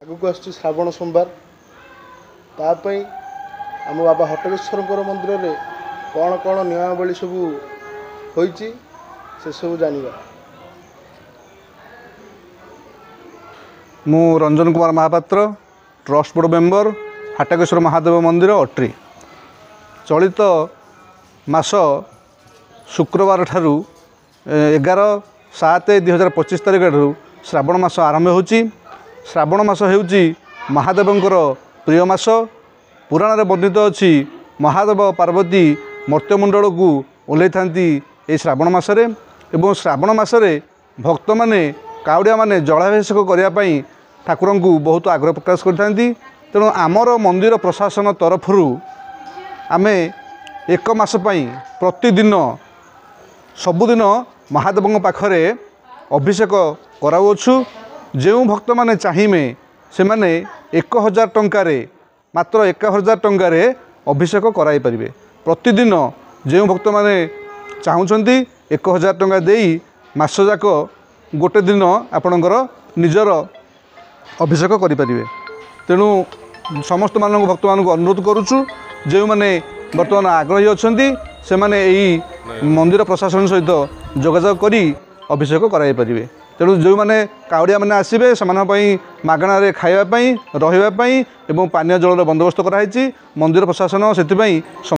आगक आस श्रावण सोमवार तापाई आम बाबा हटकेश्वर मंदिर में कौन कौन नियमावली सब होइची से सब जानिबा। मु Ranjan Kumar Mahapatra trust board member Hatkeshwar Mahadev मंदिर अट्री। चलित मास शुक्रवार ठारू 11/7/2025 तारिख ठारू श्रावण मास आरंभ होची। श्रावण मास हेउची महादेवंकर प्रिय मास। पुराण रे वर्णित अछि महादेव पार्वती मर्त्यमंडल को ओल्लै थांती ए श्रावण मासरे एवं श्रावण मासरे भक्त माने काउडिया माने जलाभिषेक करिया पई ठाकुर को बहुत आग्रह प्रकाश करथांती। तेणु आमर मंदिर प्रशासन तरफरु आमे एक मास पई प्रतिदिन सबुदिन महादेव पाखरे अभिषेक कराउछु। जो भक्त माने चाहिए से माने 1000 टंकार मात्र 1000 टंकार अभिषेक कराई परिबे। प्रतिदिन जो भक्त माने चाहूँगी 1000 टंका देई मास जाक गोटे दिन आपणकर निजर अभिषेक करें। तेणु समस्त मान भक्त मान अनुरोध करुचु जो मैंने बर्तमान आग्रही अच्छा से मैंने यही मंदिर प्रशासन सहित जोगाजोग करी अभिषेक कराई पारे। तेणु जो मैंने काउडिया मैंने आसबे से मागणार खावाई रही पानीय जलर बंदोबस्त कराई मंदिर प्रशासन से